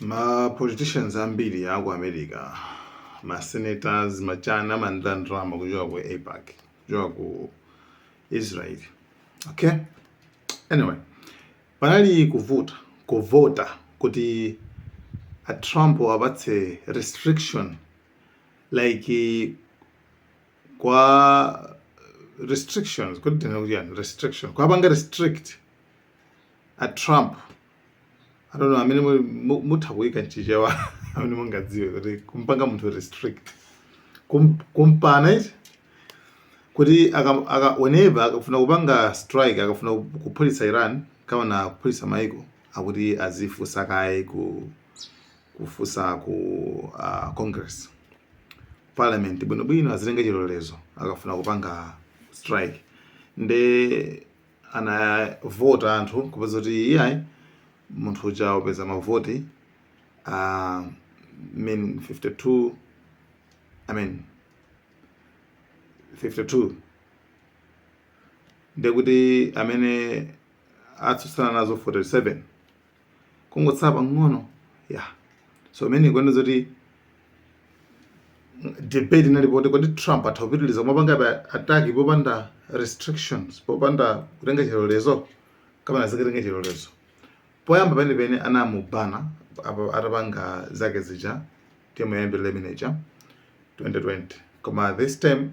Ma-politicians ambili aku America, ma-senators, machana mandlandrama kuchoka ku-AIPAC, kuchoka ku-Israel. Okay? Anyway, panali kuvota kuti a Trump abatse restriction like kwa restrictions kuti tena restriction kwa banga restrict a Trump. I don't know, amene mutha kuyika nchichewa amene mungadziwe kuti kumpanga munthu restrict kumpana ichi kuti whenever akafuna kupanga strike, akafuna kuphulitsa Iran kama na kuphulitsa maiko akuti azifunsa kaye kufunsa ku Congress, Parliament bwinobwino azilenge chilolezo akafuna kupanga strike. Nde anavota anthu kupeza kuti iyayi munthu uja wapeza mavoti 52 ndekuti amene atsutsana nazo 47 kungotsapa ng'ono so amene kuoneza kuti debate inalipo kuti Trump athawupitiliza kumapanga ataki popanda restrictions, popanda kutenga chilolezo kama nazikutenga chilolezo. Poyamba penepene anamubana atapanga zake zija timu yayambirira imeneja 2020 koma this time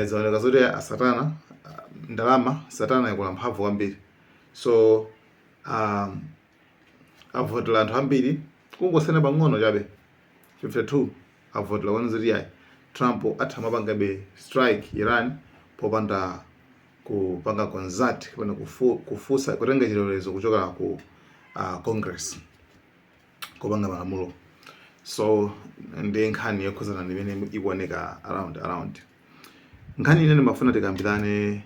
zaoneka zoti asatana ndalama satana yakula mphamvu kwambiri, so avotera anthu ambiri kungosiyana pang'ono chabe 52 avotera kuona zoti yayi Trump atamapangabe strike Iran popanda kupanga consult kapena kufusa kutenga chilolezo kuchoka ku Congress kupanga malamulo. So ndi nkhani yokhuzana ndimene ikuoneka around nkhani ine ndimafuna tikambirane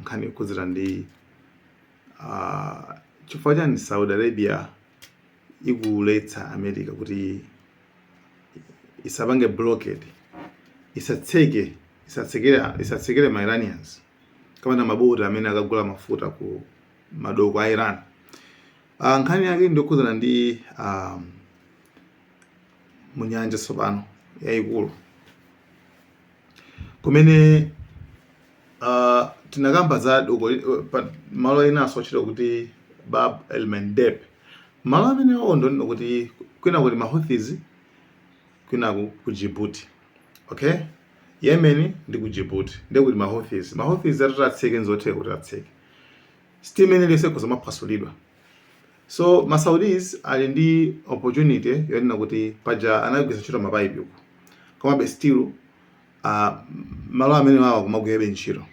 nkhani yokhuzana ndi chifukwa chani Saudi Arabia ikuletsa America kuti isapange blockade, isatsekere ma Iranians kama na mabota amene akagula mafuta ku madoko a Iran. Nkhani yake ndiokhuzana ndi munyanja tsopano yayikulu kumene tinakamba za doko malo inaso ochita kuti Bab el Mandeb. Malo amene ondo kuti kwina kuti Mahouthis kwina ku Djibouti. Okay? Yemen ndi ku Djibouti ndi kuti Mahouthis atatseke nzotheka kuti atseke stimene lese kuza mapasulidwa. So ma Saudis ali ndi opportunity yonena kuti paja anagwisa ntchito mapaipi uku koma be still malo amene wawa kumagwebe ntchito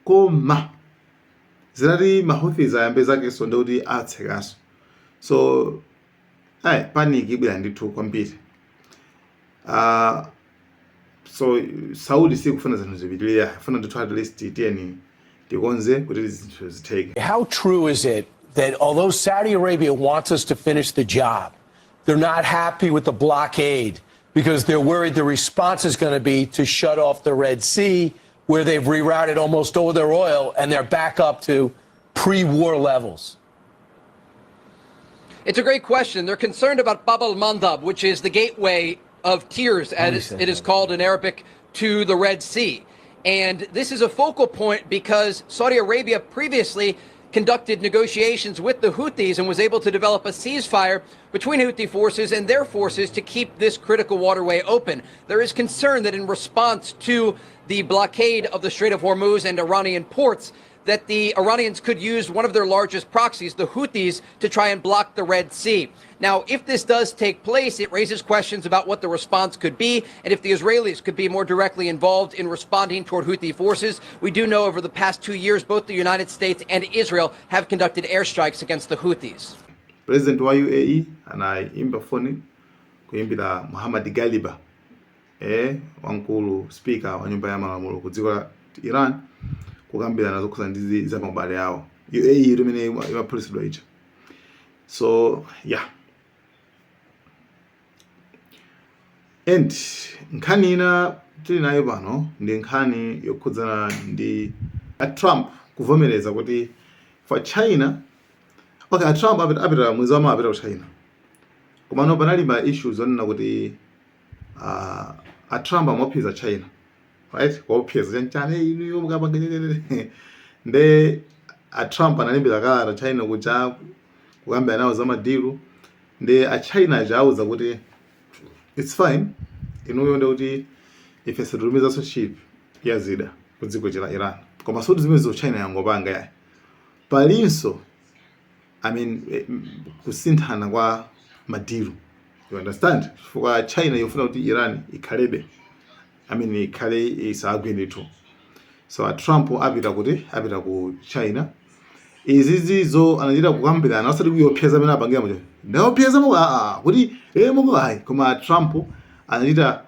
koma zilati Mahouthis ayambe zake so ndikuti atsekaso, so panic ibwera ndithu kwambiri. So Saudi sikufuna zinthu zipitirira, funa ndithu at least tikonze kuti zinthu zitheke. How true is it that although Saudi Arabia wants us to finish the job, they're not happy with the blockade because they're worried the response is going to be to shut off the Red Sea, where they've rerouted almost all their oil and they're back up to pre-war levels? It's a great question. They're concerned about Bab al-Mandab, which is the gateway of tears, as it is called in Arabic, to the Red Sea. And this is a focal point because Saudi Arabia previously conducted negotiations with the Houthis and was able to develop a ceasefire between Houthi forces and their forces to keep this critical waterway open. There is concern that in response to the blockade of the Strait of Hormuz and Iranian ports, that the Iranians could use one of their largest proxies, the Houthis, to try and block the Red Sea. Now, if this does take place, it raises questions about what the response could be and if the Israelis could be more directly involved in responding toward Houthi forces. We do know over the past 2 years, both the United States and Israel have conducted airstrikes against the Houthis. President wa UAE anaimba foni kuimbira Muhammad Galiba, wankulu speaker wa nyumba ya malamulo ku dziko la Iran, kukambira nazo kuza ndizi za mabale yao. UAE imene imaphulitsidwa ija. So and nkhani ina tili nayo pano ndi nkhani yokhudzana ndi Trump kuvomereza kuti for China, okay, Trump apita mwezi wa apita ku China koma no panali ma issues onena kuti a Trump amophiza China, right? Kwaophiza chanchane inu mukapanga nde a Trump analembera kalata China kuja kugamba nawo za madiru, nde a China jauza kuti it's fine inuyo nde kuti ife situlumiza so ship yazida kudziko la Iran, koma so zimezo China yangopanga yayi palinso kusinthana kwa madiru, you understand, for China yofuna kuti Iran ikhalebe ikhale isagwe ndithu. So a Trump apita ku China izizizo anachita kukambirana asati kuyopyeza amene apangira mucho ndayopyeza kuti moko hayi, koma Trump anachita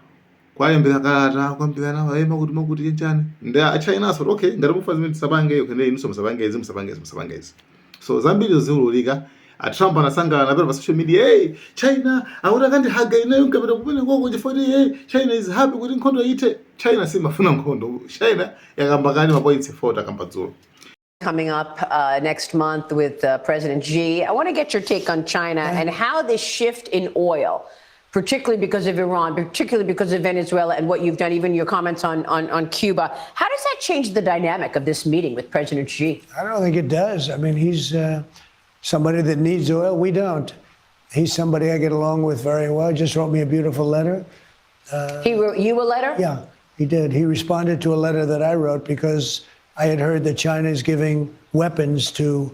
kwalembera kalata kwambirana makuti chenchani nde a China asati okay ngati mufa zimene tisapange iyo kende inso musapange izi. So zambiri ziululika a Trump anasangana napera pa social media, hey China akuti kandi haga inayo nkapita kupene koko chifoti, hey China is happy kuti nkhondo ite. China simafuna nkhondo, China yakamba kani mapoints 4 takamba dzulo. Coming up next month with President Xi. I want to get your take on China and how this shift in oil, particularly because of Iran, particularly because of Venezuela and what you've done, even your comments on Cuba. How does that change the dynamic of this meeting with President Xi? I don't think it does. I mean, he's somebody that needs oil. We don't. He's somebody I get along with very well. He just wrote me a beautiful letter. He wrote you a letter? Yeah, he did. He responded to a letter that I wrote because I had heard that China is giving weapons to,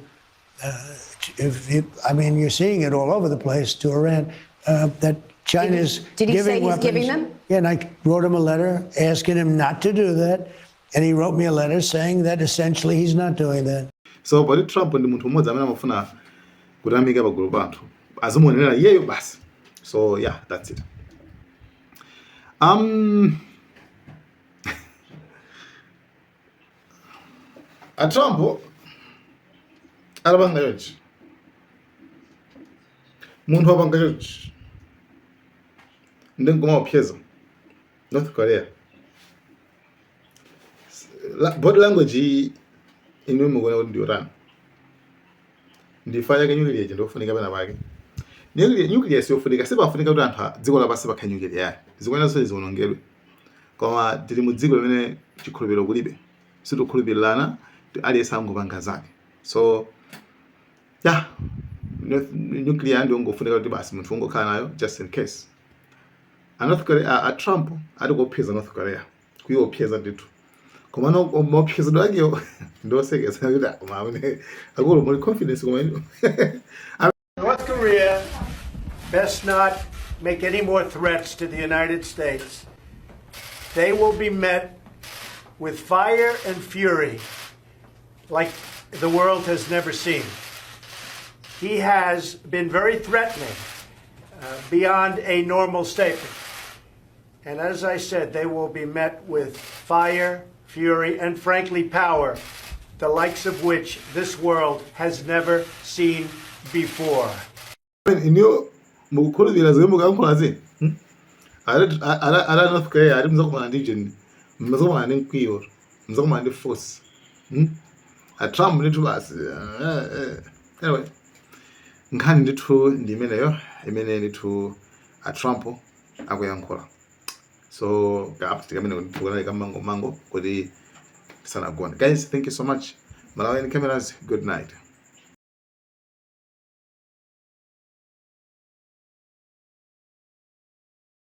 you're seeing it all over the place, to Iran, that China is Did he giving say he's weapons. giving them? Yeah, and I wrote him a letter asking him not to do that. And he wrote me a letter saying that essentially he's not doing that. So, but Trump ndi munthu mmodzi amene amafuna kutamika pagulu panthu azimuonera iyeyo basi. So yeah, that's it. A Trump alapanga chonchi, munthu wapanga chonchi ndi nkumawopseza North Korea. Body language inu mukuona kuti ndi Iran ndifanya nuclear ndofunika pena pake. Nuclear siyofunika, sipafunika kuti anthu dziko lapansi pakha nuclear yayi, zikuona zonse ziwonongedwe, koma tili mu dziko limene chikhulupiriro kulibe, sitikhulupirirana aliyense angopanga zake. So yeah, nuclear ndio ngofunika kuti basi munthu ungokhala nayo just in case. North Korea, a Trump adikophiza North Korea kuyophiza ndithu, koma no mophizo wakeyo ndosekeza kuti umamene akulu muri confidence koma ino. North Korea best not make any more threats to the United States. They will be met with fire and fury like the world has never seen. He has been very threatening beyond a normal statement. And as I said, they will be met with fire, fury, and frankly power, the likes of which this world has never seen before. Inyo mukukhulupirira zimwe mukankhula zi ala North Korea ali mzakumana ndi jeni, mzakumana ndi mkwiyo, mzakumana ndi force. A Trump ndithu basi anyway nkhani ndithu ndi imene ndithu a Trump akuyankhula. So tikamene tikona kamango kuti tisanagone. Guys, thank you so much. Malawi cameras, good night.